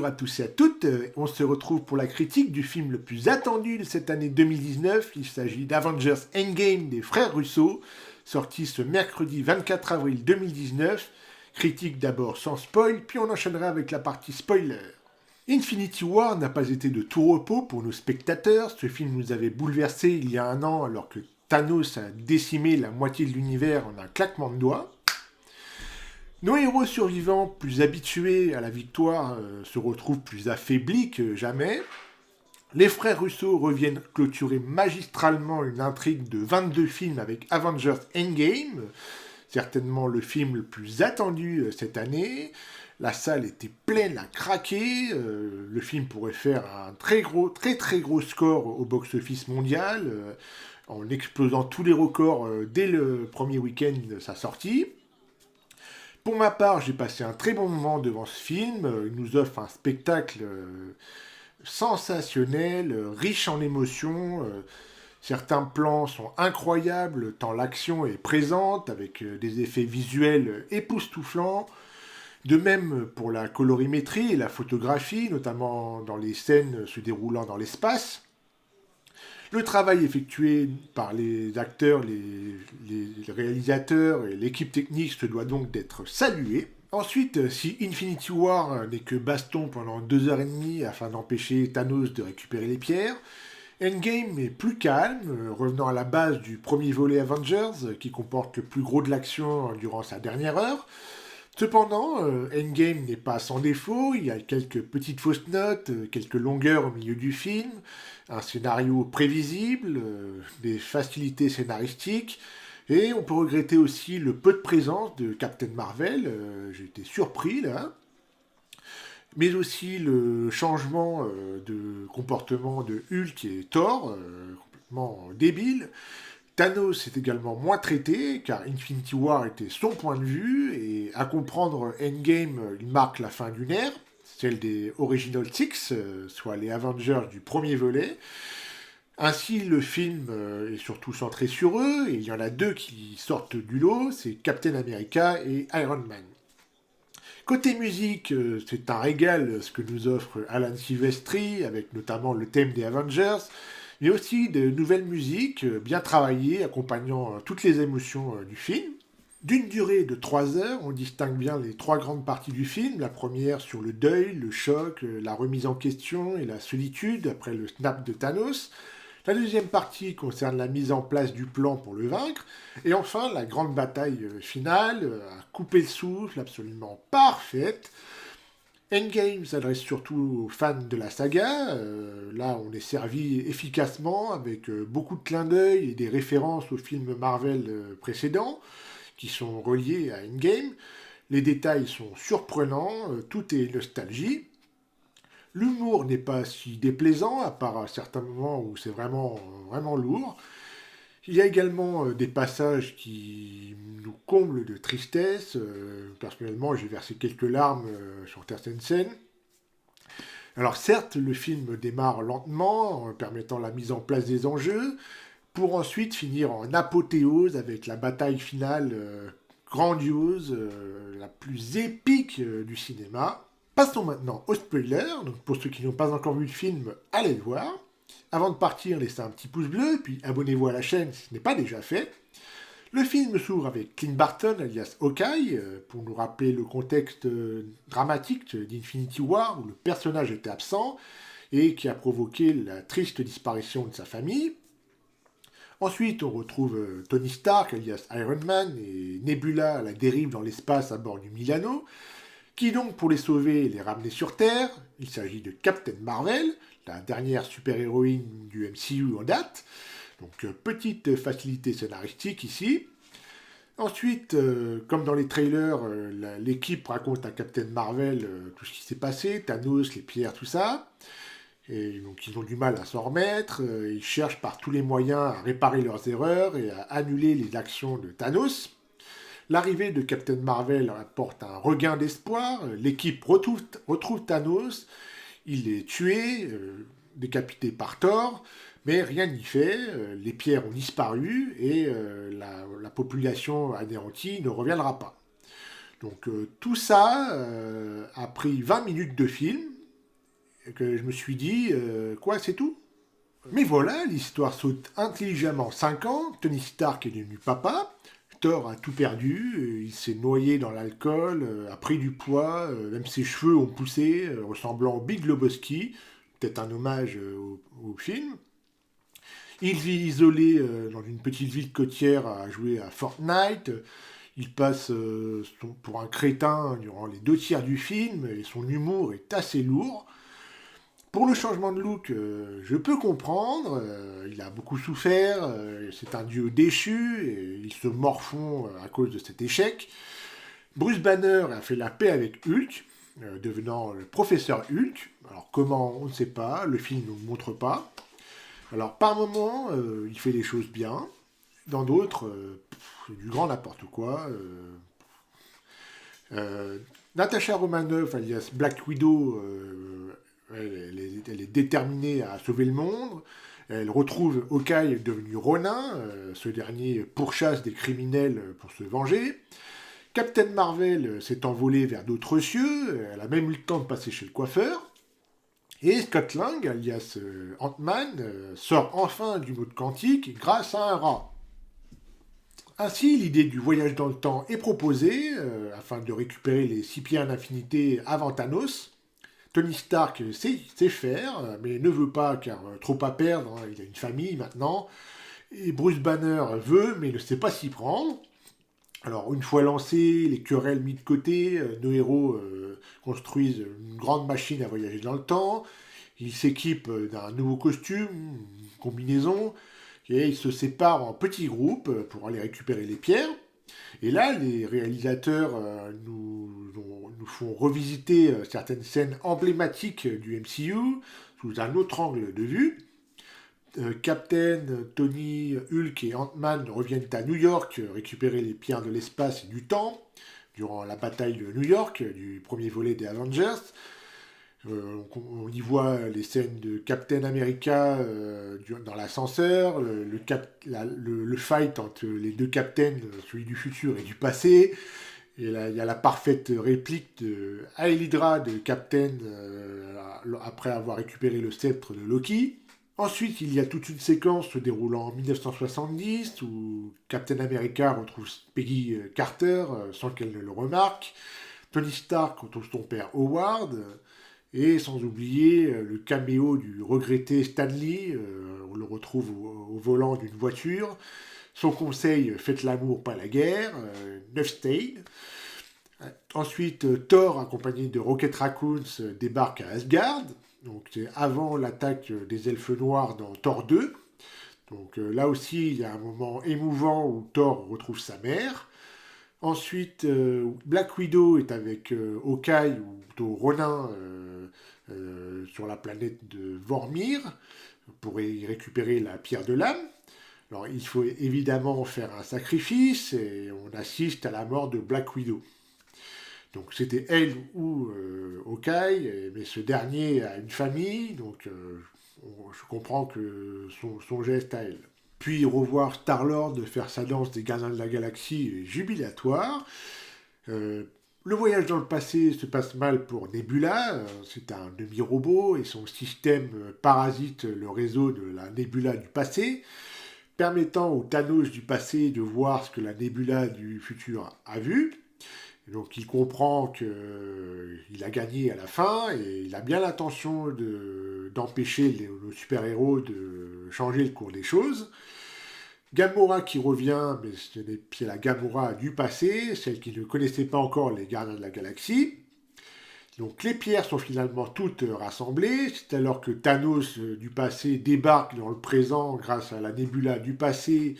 à tous et à toutes. On se retrouve pour la critique du film le plus attendu de cette année 2019. Il s'agit d'Avengers Endgame des frères Russo, sorti ce mercredi 24 avril 2019. Critique d'abord sans spoil, puis on enchaînera avec la partie spoiler. Infinity War n'a pas été de tout repos pour nos spectateurs. Ce film nous avait bouleversés il y a un an alors que Thanos a décimé la moitié de l'univers en un claquement de doigts. Nos héros survivants, plus habitués à la victoire, se retrouvent plus affaiblis que jamais. Les frères Russo reviennent clôturer magistralement une intrigue de 22 films avec Avengers Endgame, certainement le film le plus attendu cette année. La salle était pleine à craquer, le film pourrait faire un très très gros score au box-office mondial, en explosant tous les records dès le premier week-end de sa sortie. Pour ma part, j'ai passé un très bon moment devant ce film. Il nous offre un spectacle sensationnel, riche en émotions. Certains plans sont incroyables, tant l'action est présente, avec des effets visuels époustouflants. De même pour la colorimétrie et la photographie, notamment dans les scènes se déroulant dans l'espace. Le travail effectué par les acteurs, les réalisateurs et l'équipe technique se doit donc d'être salué. Ensuite, si Infinity War n'est que baston pendant 2h30 afin d'empêcher Thanos de récupérer les pierres, Endgame est plus calme, revenant à la base du premier volet Avengers, qui comporte le plus gros de l'action durant sa dernière heure. Cependant, Endgame n'est pas sans défaut, il y a quelques petites fausses notes, quelques longueurs au milieu du film, un scénario prévisible, des facilités scénaristiques, et on peut regretter aussi le peu de présence de Captain Marvel, j'ai été surpris là, mais aussi le changement de comportement de Hulk et Thor, complètement débile. Thanos est également moins traité, car Infinity War était son point de vue, et à comprendre Endgame, il marque la fin d'une ère, celle des Original Six, soit les Avengers du premier volet. Ainsi, le film est surtout centré sur eux, et il y en a deux qui sortent du lot, c'est Captain America et Iron Man. Côté musique, c'est un régal ce que nous offre Alan Silvestri, avec notamment le thème des Avengers, mais aussi de nouvelles musiques bien travaillées, accompagnant toutes les émotions du film. D'une durée de 3 heures, on distingue bien les trois grandes parties du film. La première sur le deuil, le choc, la remise en question et la solitude après le snap de Thanos. La deuxième partie concerne la mise en place du plan pour le vaincre. Et enfin, la grande bataille finale, à couper le souffle, absolument parfaite. Endgame s'adresse surtout aux fans de la saga. Là, on est servi efficacement avec beaucoup de clins d'œil et des références aux films Marvel précédents qui sont reliés à Endgame. Les détails sont surprenants, tout est nostalgie. L'humour n'est pas si déplaisant, à part à certains moments où c'est vraiment lourd. Il y a également des passages qui nous comblent de tristesse. Personnellement, j'ai versé quelques larmes sur certaines scènes. Alors certes, le film démarre lentement, en permettant la mise en place des enjeux, pour ensuite finir en apothéose avec la bataille finale grandiose, la plus épique du cinéma. Passons maintenant au spoiler. Donc pour ceux qui n'ont pas encore vu le film, allez le voir. Avant de partir, laissez un petit pouce bleu, puis abonnez-vous à la chaîne si ce n'est pas déjà fait. Le film s'ouvre avec Clint Barton, alias Hawkeye, pour nous rappeler le contexte dramatique d'Infinity War, où le personnage était absent et qui a provoqué la triste disparition de sa famille. Ensuite, on retrouve Tony Stark, alias Iron Man, et Nebula à la dérive dans l'espace à bord du Milano. Qui donc, pour les sauver et les ramener sur Terre? Il s'agit de Captain Marvel, la dernière super-héroïne du MCU en date. Donc, petite facilité scénaristique ici. Ensuite, comme dans les trailers, l'équipe raconte à Captain Marvel tout ce qui s'est passé, Thanos, les pierres, tout ça. Et donc, ils ont du mal à s'en remettre. Ils cherchent par tous les moyens à réparer leurs erreurs et à annuler les actions de Thanos. L'arrivée de Captain Marvel apporte un regain d'espoir. L'équipe retrouve Thanos. Il est tué, décapité par Thor, mais rien n'y fait. Les pierres ont disparu et la population anéantie ne reviendra pas. Donc tout ça a pris 20 minutes de film. que je me suis dit, quoi, c'est tout? Mais voilà, l'histoire saute intelligemment 5 ans, Tony Stark est devenu papa, Thor a tout perdu, il s'est noyé dans l'alcool, a pris du poids, même ses cheveux ont poussé, ressemblant au Big Lebowski, peut-être un hommage au film. Il vit isolé dans une petite ville côtière à jouer à Fortnite. Il passe pour un crétin durant les 2 tiers du film et son humour est assez lourd. Pour le changement de look, je peux comprendre. Il a beaucoup souffert. C'est un dieu déchu et il se morfond à cause de cet échec. Bruce Banner a fait la paix avec Hulk, devenant le professeur Hulk. Alors comment, on ne sait pas. Le film ne nous montre pas. Alors par moments, il fait les choses bien. Dans d'autres, c'est du grand n'importe quoi. Natasha Romanoff, alias Black Widow, elle est déterminée à sauver le monde. Elle retrouve Hawkeye devenu Ronin. Ce dernier pourchasse des criminels pour se venger. Captain Marvel s'est envolée vers d'autres cieux. Elle a même eu le temps de passer chez le coiffeur. Et Scott Lang, alias Ant-Man, sort enfin du mode quantique grâce à un rat. Ainsi, l'idée du voyage dans le temps est proposée afin de récupérer les 6 pierres d'infinité avant Thanos. Tony Stark sait faire, mais ne veut pas car trop à perdre, hein, il a une famille maintenant. Et Bruce Banner veut, mais ne sait pas s'y prendre. Alors, une fois lancées, les querelles mises de côté, nos héros construisent une grande machine à voyager dans le temps. Ils s'équipent d'un nouveau costume, une combinaison, et ils se séparent en petits groupes pour aller récupérer les pierres. Et là, les réalisateurs nous font revisiter certaines scènes emblématiques du MCU sous un autre angle de vue. Captain, Tony, Hulk et Ant-Man reviennent à New York récupérer les pierres de l'espace et du temps durant la bataille de New York du premier volet des Avengers. On y voit les scènes de Captain America dans l'ascenseur, le fight entre les deux captains, celui du futur et du passé. Et là, il y a la parfaite réplique de Hail Hydra de Captain après avoir récupéré le sceptre de Loki. Ensuite, il y a toute une séquence se déroulant en 1970 où Captain America retrouve Peggy Carter sans qu'elle ne le remarque. Tony Stark retrouve son père Howard. Et sans oublier le caméo du regretté Stanley, on le retrouve au volant d'une voiture. Son conseil, faites l'amour, pas la guerre, Neuf Stay. Ensuite, Thor, accompagné de Rocket Raccoons, débarque à Asgard. Donc c'est avant l'attaque des elfes noirs dans Thor 2. Donc là aussi, il y a un moment émouvant où Thor retrouve sa mère. Ensuite, Black Widow est avec Hawkeye, ou plutôt Ronin, sur la planète de Vormir, pour y récupérer la pierre de l'âme. Alors, il faut évidemment faire un sacrifice, et on assiste à la mort de Black Widow. Donc, c'était elle ou Hawkeye, mais ce dernier a une famille, donc je comprends que son geste à elle. Puis revoir Star-Lord faire sa danse des Gardiens de la Galaxie est jubilatoire. Le voyage dans le passé se passe mal pour Nebula, c'est un demi-robot et son système parasite le réseau de la Nebula du passé, permettant au Thanos du passé de voir ce que la Nebula du futur a vu. Et donc il comprend qu'il a gagné à la fin et il a bien l'intention d'empêcher nos super-héros de changer le cours des choses. Gamora qui revient, mais c'est la Gamora du passé, celle qui ne connaissait pas encore les Gardiens de la Galaxie. Donc les pierres sont finalement toutes rassemblées, c'est alors que Thanos du passé débarque dans le présent grâce à la Nebula du passé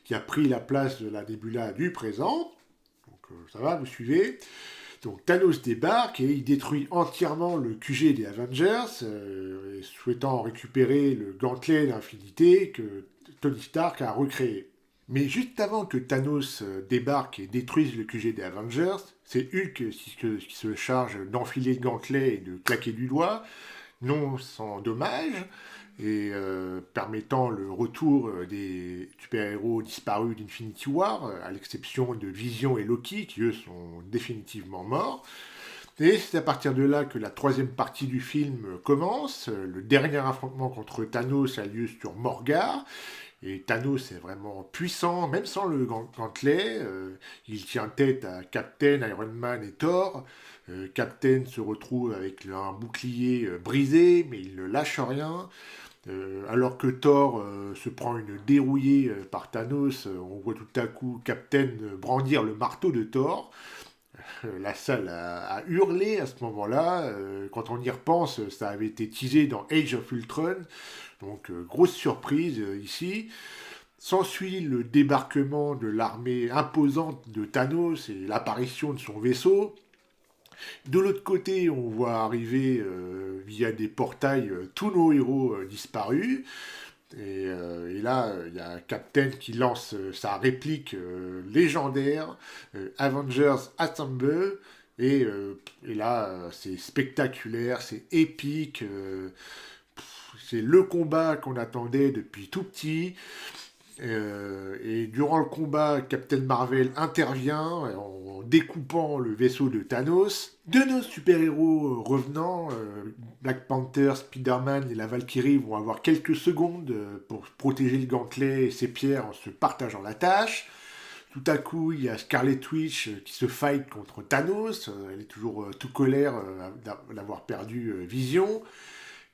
qui a pris la place de la Nebula du présent. Donc ça va, vous suivez. Donc Thanos débarque et il détruit entièrement le QG des Avengers, souhaitant récupérer le gantelet d'infinité que Tony Stark a recréé. Mais juste avant que Thanos débarque et détruise le QG des Avengers, c'est Hulk qui se charge d'enfiler le gantelet et de claquer du doigt, non sans dommage, et permettant le retour des super-héros disparus d'Infinity War, à l'exception de Vision et Loki, qui eux sont définitivement morts. Et c'est à partir de là que la troisième partie du film commence. Le dernier affrontement contre Thanos a lieu sur Morgar. Et Thanos est vraiment puissant, même sans le gantelet. Il tient tête à Captain, Iron Man et Thor. Captain se retrouve avec un bouclier brisé, mais il ne lâche rien. Alors que Thor se prend une dérouillée par Thanos, on voit tout à coup Captain brandir le marteau de Thor. La salle a hurlé à ce moment-là. Quand on y repense, ça avait été teasé dans Age of Ultron. Donc, grosse surprise ici. S'ensuit le débarquement de l'armée imposante de Thanos et l'apparition de son vaisseau. De l'autre côté, on voit arriver via des portails tous nos héros disparus. Et là, il y a Captain qui lance sa réplique légendaire, Avengers Assemble. Et là, c'est spectaculaire, c'est épique. C'est le combat qu'on attendait depuis tout petit. Et durant le combat, Captain Marvel intervient en découpant le vaisseau de Thanos. De nos super-héros revenants, Black Panther, Spider-Man et la Valkyrie vont avoir quelques secondes pour protéger le gantelet et ses pierres en se partageant la tâche. Tout à coup, il y a Scarlet Witch qui se fight contre Thanos. Elle est toujours tout colère d'avoir perdu Vision.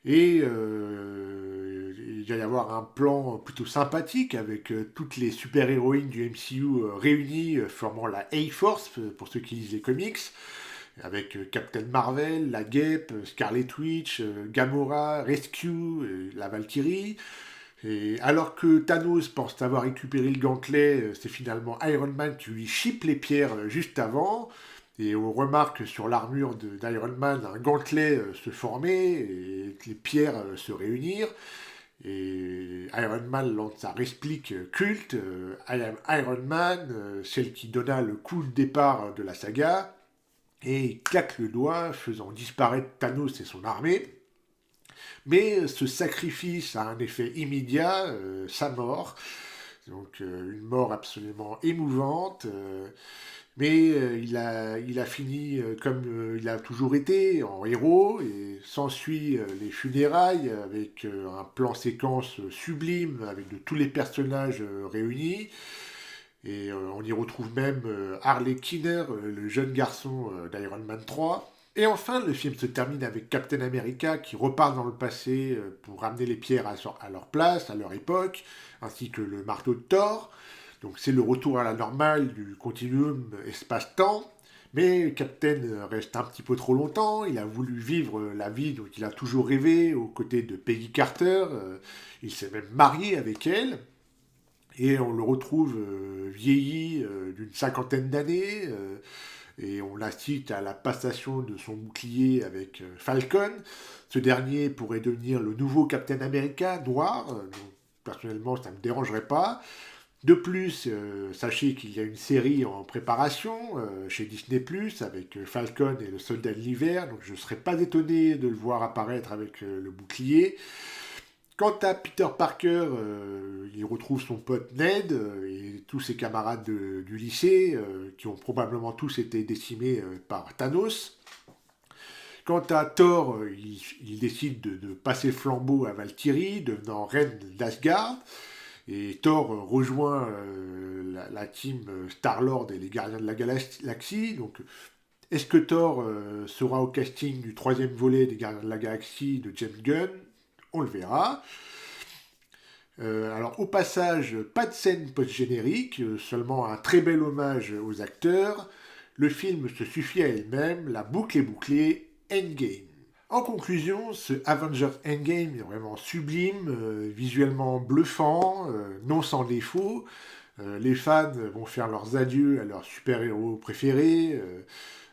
Et il va y avoir un plan plutôt sympathique avec toutes les super-héroïnes du MCU réunies, formant la A-Force, pour ceux qui lisent les comics, avec Captain Marvel, la Guêpe, Scarlet Witch, Gamora, Rescue, la Valkyrie. Et alors que Thanos pense avoir récupéré le gantelet, c'est finalement Iron Man qui lui chipe les pierres juste avant. Et on remarque sur l'armure d'Iron Man un gantelet se former et les pierres se réunir. Et Iron Man lance sa réplique culte, I am Iron Man, celle qui donna le coup de départ de la saga. Et il claque le doigt, faisant disparaître Thanos et son armée. Mais ce sacrifice a un effet immédiat, sa mort. Donc une mort absolument émouvante. Mais il a fini comme il a toujours été, en héros, et s'ensuit les funérailles avec un plan séquence sublime avec de tous les personnages réunis. Et on y retrouve même Harley Kinner, le jeune garçon d'Iron Man 3. Et enfin, le film se termine avec Captain America qui repart dans le passé pour ramener les pierres à leur place, à leur époque, ainsi que le marteau de Thor. Donc c'est le retour à la normale du continuum espace-temps. Mais Captain reste un petit peu trop longtemps. Il a voulu vivre la vie dont il a toujours rêvé aux côtés de Peggy Carter. Il s'est même marié avec elle. Et on le retrouve vieilli d'une cinquantaine d'années. Et on l'assiste à la passation de son bouclier avec Falcon. Ce dernier pourrait devenir le nouveau Captain America noir. Donc, personnellement, ça ne me dérangerait pas. De plus, sachez qu'il y a une série en préparation chez Disney+, avec Falcon et le Soldat de l'Hiver, donc je ne serais pas étonné de le voir apparaître avec le bouclier. Quant à Peter Parker, il retrouve son pote Ned et tous ses camarades du lycée, qui ont probablement tous été décimés par Thanos. Quant à Thor, il décide de passer le flambeau à Valkyrie, devenant reine d'Asgard. Et Thor rejoint la team Star-Lord et les Gardiens de la Galaxie. Donc, est-ce que Thor sera au casting du troisième volet des Gardiens de la Galaxie de James Gunn? On le verra. Alors, au passage, pas de scène post-générique, seulement un très bel hommage aux acteurs. Le film se suffit à elle-même, la boucle est bouclée, Endgame. En conclusion, ce Avengers Endgame est vraiment sublime, visuellement bluffant, non sans défaut. Les fans vont faire leurs adieux à leurs super-héros préférés.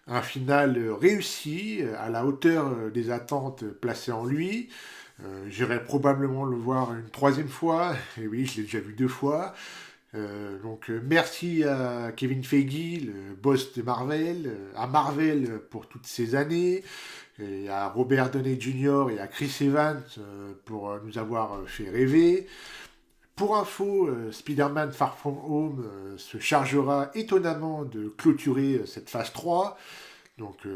Un final réussi, à la hauteur des attentes placées en lui. J'irai probablement le voir une troisième fois, et oui, je l'ai déjà vu deux fois. Donc merci à Kevin Feige, le boss de Marvel, à Marvel pour toutes ces années, et à Robert Downey Jr. et à Chris Evans pour nous avoir fait rêver. Pour info, Spider-Man Far From Home se chargera étonnamment de clôturer cette phase 3. Donc,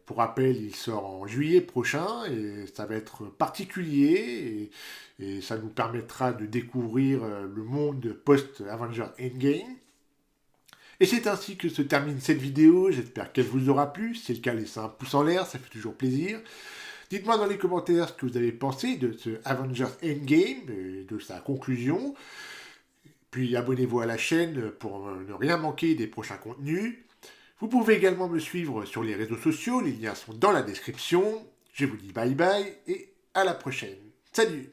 pour rappel, il sort en juillet prochain et ça va être particulier et ça nous permettra de découvrir le monde post-Avengers Endgame. Et c'est ainsi que se termine cette vidéo, j'espère qu'elle vous aura plu. Si c'est le cas, laissez un pouce en l'air, ça fait toujours plaisir. Dites-moi dans les commentaires ce que vous avez pensé de ce Avengers Endgame et de sa conclusion. Puis abonnez-vous à la chaîne pour ne rien manquer des prochains contenus. Vous pouvez également me suivre sur les réseaux sociaux, les liens sont dans la description. Je vous dis bye bye et à la prochaine. Salut!